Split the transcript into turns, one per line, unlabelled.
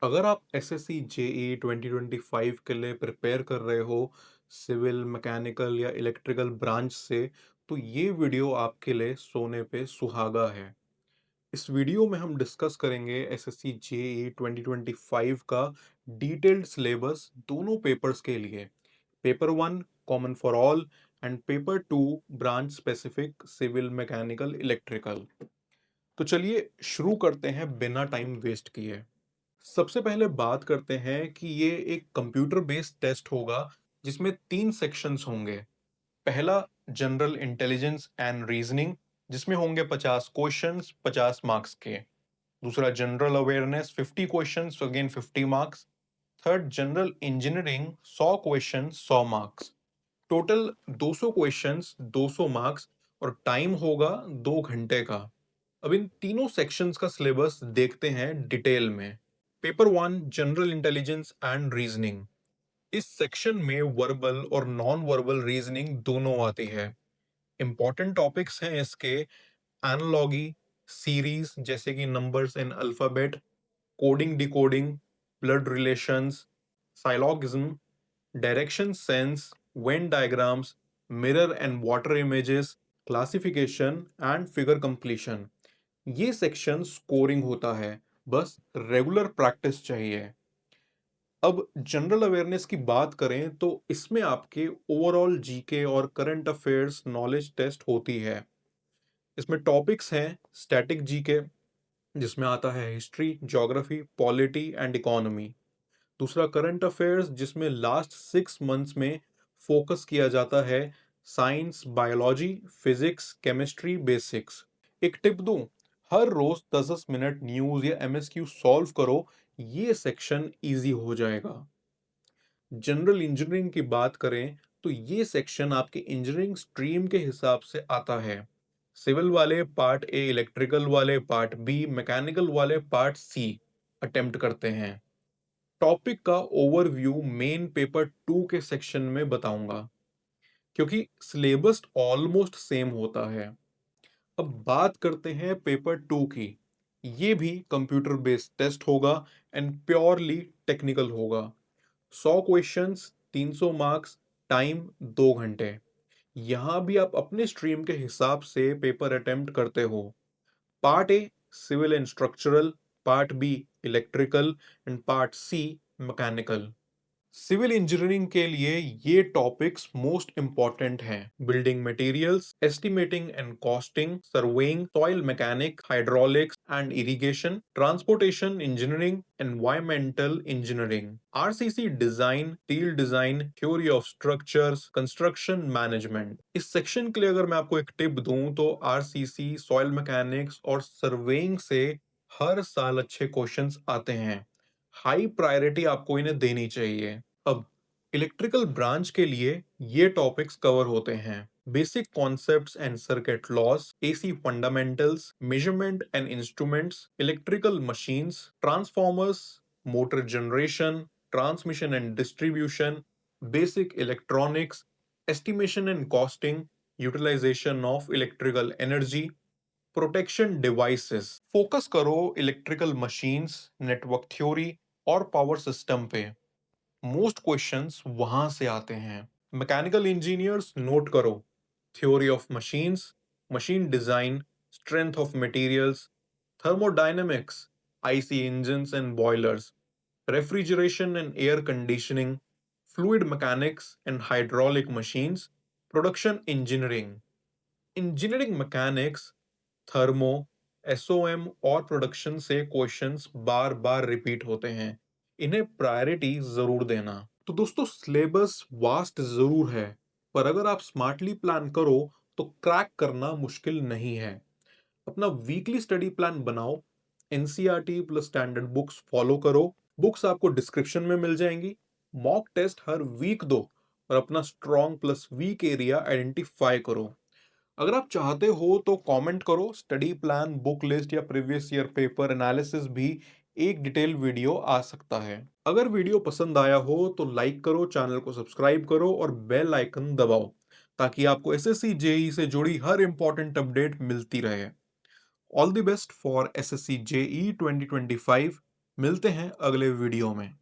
अगर आप SSC JE 2025 के लिए प्रिपेयर कर रहे हो सिविल मैकेनिकल या इलेक्ट्रिकल ब्रांच से तो ये वीडियो आपके लिए सोने पे सुहागा है। इस वीडियो में हम डिस्कस करेंगे एसएससी जेई 2025 का डिटेल्ड सिलेबस दोनों पेपर्स के लिए। Paper one common for all and paper two branch specific civil mechanical electrical. तो चलिए शुरू करते हैं बिना टाइम वेस्ट किए। सबसे पहले बात करते हैं कि ये एक कंप्यूटर बेस्ड टेस्ट होगा जिसमें 3 सेक्शंस होंगे। पहला जनरल इंटेलिजेंस एंड रीजनिंग जिसमें होंगे 50 क्वेश्चंस 50 मार्क्स के। दूसरा general awareness 50 questions again 50 marks. Third general engineering 100 questions 100 marks. Total 200 questions 200 marks और टाइम होगा 2 घंटे का। अब इन तीनों सेक्शंस का सिलेबस देखते हैं डिटेल में। Paper one general intelligence and reasoning. इस सेक्शन में वर्बल और नॉन वर्बल रीजनिंग दोनों आती है। इंपॉर्टेंट टॉपिक्स हैं इसके एनालॉगी, सीरीज जैसे कि numbers in alphabet, coding decoding, blood relations, syllogism, direction sense, Venn diagrams, mirror and water images, classification and figure completion. ये सेक्शन स्कोरिंग होता है, बस रेगुलर प्रैक्टिस चाहिए। अब जनरल अवेयरनेस की बात करें तो इसमें आपके ओवरऑल जीके और करंट अफेयर्स नॉलेज टेस्ट होती है। इसमें टॉपिक्स हैं स्टैटिक जीके जिसमें आता है history, geography, polity and economy. दूसरा करंट अफेयर्स जिसमें लास्ट 6 मंथ्स में फोकस किया जाता है science, biology, physics, chemistry, basics. एक टिप दूं, हर रोज 10-10 मिनट न्यूज या एमएसक्यू सॉल्व करो, ये सेक्शन इजी हो जाएगा। जनरल इंजीनियरिंग की बात करें तो ये सेक्शन आपके इंजीनियरिंग स्ट्रीम के हिसाब से आता है। सिविल वाले पार्ट ए, इलेक्ट्रिकल वाले पार्ट बी, मैकेनिकल वाले पार्ट सी अटेम्प्ट करते हैं। टॉपिक का ओवरव्यू मेन पेपर टू के सेक्शन में बताऊंगा क्योंकि सिलेबस ऑलमोस्ट सेम होता है। अब बात करते हैं पेपर टू की। ये भी कंप्यूटर बेस्ड टेस्ट होगा एंड प्योरली टेक्निकल होगा। 100 क्वेश्चंस 300 मार्क्स, टाइम 2 घंटे। यहाँ भी आप अपने स्ट्रीम के हिसाब से पेपर अटेम्प्ट करते हो। Part A civil and structural, part B electrical and part C mechanical. Civil engineering के लिए ये टॉपिक्स मोस्ट इंपॉर्टेंट हैं। Building materials, estimating and costing, surveying, soil mechanic, hydraulics and irrigation, transportation engineering, environmental engineering, RCC design, steel design, theory of structures, construction management. इस section के लिए अगर मैं आपको एक टिप दूं तो आरसीसी, सॉइल मैकेनिक्स और सर्वेइंग से हर साल अच्छे क्वेश्चंस आते हैं। हाई प्रायोरिटी आपको इन्हें देनी चाहिए। अब इलेक्ट्रिकल ब्रांच के लिए ये टॉपिक्स कवर होते हैं basic concepts and circuit laws, AC fundamentals, measurement and instruments, electrical machines, transformers, motor generation, transmission and distribution, basic electronics, estimation and costing, utilization of electrical energy, protection devices. Focus करो electrical machines, network theory और power system पे। Most questions वहां से आते हैं। Mechanical engineers note करो theory of machines, machine design, strength of materials, thermodynamics, IC engines and boilers, refrigeration and air conditioning, fluid mechanics and hydraulic machines, production engineering. Engineering mechanics, thermo, SOM और production से questions बार बार repeat होते हैं। इन्हें priority जरूर देना। तो दोस्तों syllabus vast जरूर है, पर अगर आप स्मार्टली प्लान करो तो क्रैक करना मुश्किल नहीं है। अपना वीकली स्टडी प्लान बनाओ, NCERT plus standard books follow करो। बुक्स आपको डिस्क्रिप्शन में मिल जाएंगी। मॉक टेस्ट हर वीक दो और अपना strong plus week area identify करो। अगर आप चाहते हो तो कमेंट करो, स्टडी प्लान, बुक लिस्ट या प्रीवियस ईयर पेपर एनालिसिस भी एक डिटेल वीडियो आ सकता है। अगर वीडियो पसंद आया हो तो लाइक करो, चैनल को सब्सक्राइब करो और बेल आइकन दबाओ ताकि आपको एसएससी जेई से जुड़ी हर इंपॉर्टेंट अपडेट मिलती रहे। All the best for SSC JE 2025। मिलते हैं अगले वीडियो में।